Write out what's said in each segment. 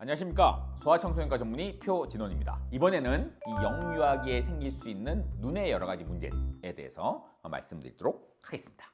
안녕하십니까. 소아청소년과 전문의 표진원입니다. 이번에는 이 영유아기에 생길 수 있는 눈의 여러 가지 문제에 대해서 말씀드리도록 하겠습니다.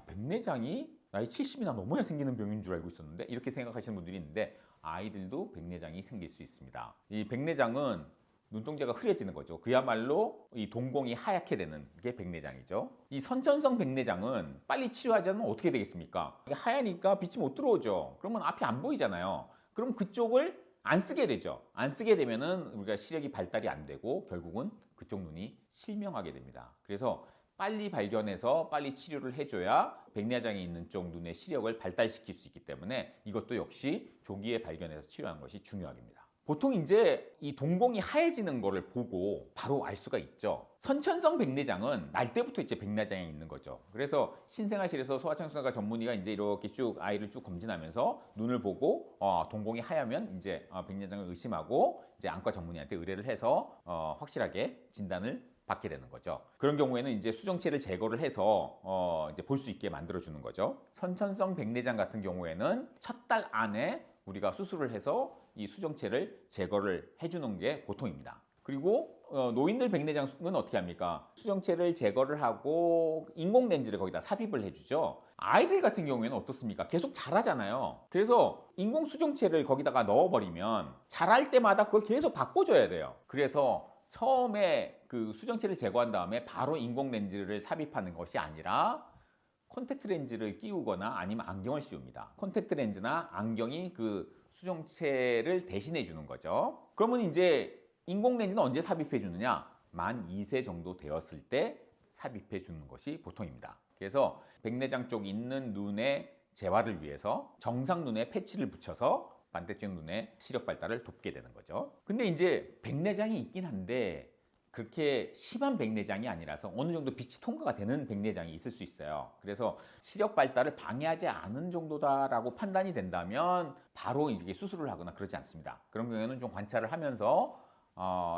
백내장이 나이 70이나 넘어야 생기는 병인 줄 알고 있었는데 이렇게 생각하시는 분들이 있는데 아이들도 백내장이 생길 수 있습니다. 이 백내장은 눈동자가 흐려지는 거죠. 그야말로 이 동공이 하얗게 되는 게 백내장이죠. 이 선천성 백내장은 빨리 치료하지 않으면 어떻게 되겠습니까? 이게 하얘니까 빛이 못 들어오죠. 그러면 앞이 안 보이잖아요. 그럼 그쪽을 안 쓰게 되죠. 안 쓰게 되면은 우리가 시력이 발달이 안 되고 결국은 그쪽 눈이 실명하게 됩니다. 그래서 빨리 발견해서 빨리 치료를 해줘야 백내장이 있는 쪽 눈의 시력을 발달시킬 수 있기 때문에 이것도 역시 조기에 발견해서 치료하는 것이 중요합니다. 보통 이제 이 동공이 하얘지는 거를 보고 바로 알 수가 있죠. 선천성 백내장은 날 때부터 이제 백내장이 있는 거죠. 그래서 신생아실에서 소아청소년과 전문의가 이제 이렇게 쭉 아이를 쭉 검진하면서 눈을 보고 동공이 하얗면 이제 백내장을 의심하고 이제 안과 전문의한테 의뢰를 해서 확실하게 진단을 받게 되는 거죠. 그런 경우에는 이제 수정체를 제거를 해서 이제 볼 수 있게 만들어 주는 거죠. 선천성 백내장 같은 경우에는 첫 달 안에 우리가 수술을 해서 이 수정체를 제거를 해주는 게 보통입니다. 그리고 노인들 백내장은 어떻게 합니까? 수정체를 제거를 하고 인공 렌즈를 거기다 삽입을 해주죠. 아이들 같은 경우에는 어떻습니까? 계속 자라잖아요. 그래서 인공 수정체를 거기다가 넣어버리면 자랄 때마다 그걸 계속 바꿔줘야 돼요. 그래서 처음에 그 수정체를 제거한 다음에 바로 인공 렌즈를 삽입하는 것이 아니라 콘택트 렌즈를 끼우거나 아니면 안경을 씌웁니다. 콘택트 렌즈나 안경이 그 수정체를 대신해 주는 거죠. 그러면 이제 인공 렌즈는 언제 삽입해 주느냐? 만 2세 정도 되었을 때 삽입해 주는 것이 보통입니다. 그래서 백내장 쪽 있는 눈의 재활을 위해서 정상 눈에 패치를 붙여서 반대쪽 눈의 시력 발달을 돕게 되는 거죠. 근데 이제 백내장이 있긴 한데 그렇게 심한 백내장이 아니라서 어느 정도 빛이 통과가 되는 백내장이 있을 수 있어요. 그래서 시력 발달을 방해하지 않은 정도다라고 판단이 된다면 바로 이렇게 수술을 하거나 그러지 않습니다. 그런 경우에는 좀 관찰을 하면서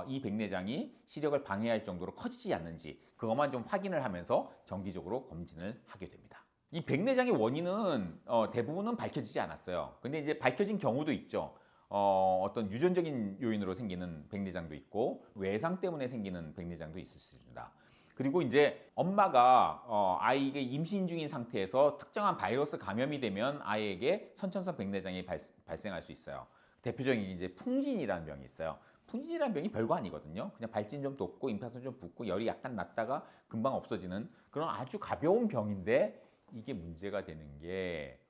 이 백내장이 시력을 방해할 정도로 커지지 않는지 그것만 좀 확인을 하면서 정기적으로 검진을 하게 됩니다. 이 백내장의 원인은 대부분은 밝혀지지 않았어요. 근데 이제 밝혀진 경우도 있죠. 어떤 유전적인 요인으로 생기는 백내장도 있고 외상 때문에 생기는 백내장도 있을 수 있습니다. 그리고 이제 엄마가 아이에게 임신 중인 상태에서 특정한 바이러스 감염이 되면 아이에게 선천성 백내장이 발생할 수 있어요. 대표적인 이제 풍진이라는 병이 있어요. 풍진이라는 병이 별거 아니거든요. 그냥 발진 좀 돋고 임파선 좀 붓고 열이 약간 났다가 금방 없어지는 그런 아주 가벼운 병인데 이게 문제가 되는 게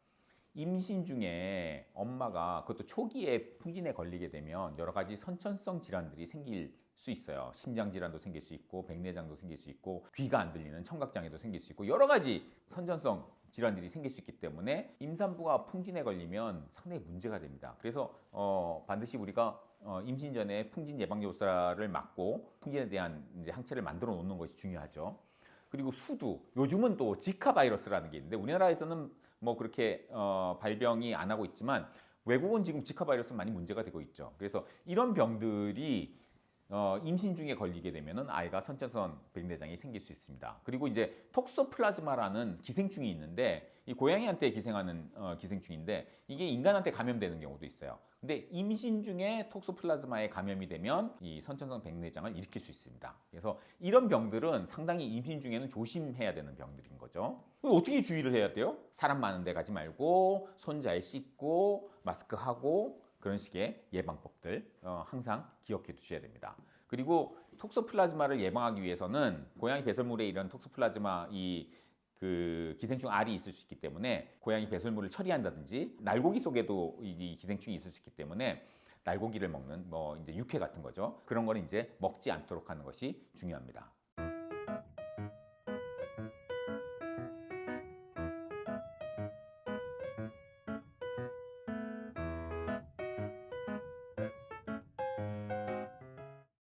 임신 중에 엄마가 그것도 초기에 풍진에 걸리게 되면 여러 가지 선천성 질환들이 생길 수 있어요. 심장 질환도 생길 수 있고 백내장도 생길 수 있고 귀가 안 들리는 청각장애도 생길 수 있고 여러 가지 선천성 질환들이 생길 수 있기 때문에 임산부가 풍진에 걸리면 상당히 문제가 됩니다. 그래서 반드시 우리가 임신 전에 풍진 예방 요사를 맞고 풍진에 대한 이제 항체를 만들어 놓는 것이 중요하죠. 그리고 수두, 요즘은 또 지카 바이러스라는 게 있는데 우리나라에서는 뭐 그렇게 발병이 안 하고 있지만 외국은 지금 지카 바이러스 많이 문제가 되고 있죠. 그래서 이런 병들이 임신 중에 걸리게 되면은 아이가 선천성 백내장이 생길 수 있습니다. 그리고 이제 톡소플라즈마라는 기생충이 있는데 이 고양이한테 기생하는 기생충인데 이게 인간한테 감염되는 경우도 있어요. 근데 임신 중에 톡소플라즈마에 감염이 되면 이 선천성 백내장을 일으킬 수 있습니다. 그래서 이런 병들은 상당히 임신 중에는 조심해야 되는 병들인 거죠. 어떻게 주의를 해야 돼요? 사람 많은 데 가지 말고 손 잘 씻고 마스크 하고 그런 식의 예방법들 항상 기억해 두셔야 됩니다. 그리고 톡소플라즈마를 예방하기 위해서는 고양이 배설물에 이런 톡소플라즈마 그 기생충 알이 있을 수 있기 때문에 고양이 배설물을 처리한다든지 날고기 속에도 이 기생충이 있을 수 있기 때문에 날고기를 먹는 뭐 이제 육회 같은 거죠. 그런 거는 이제 먹지 않도록 하는 것이 중요합니다.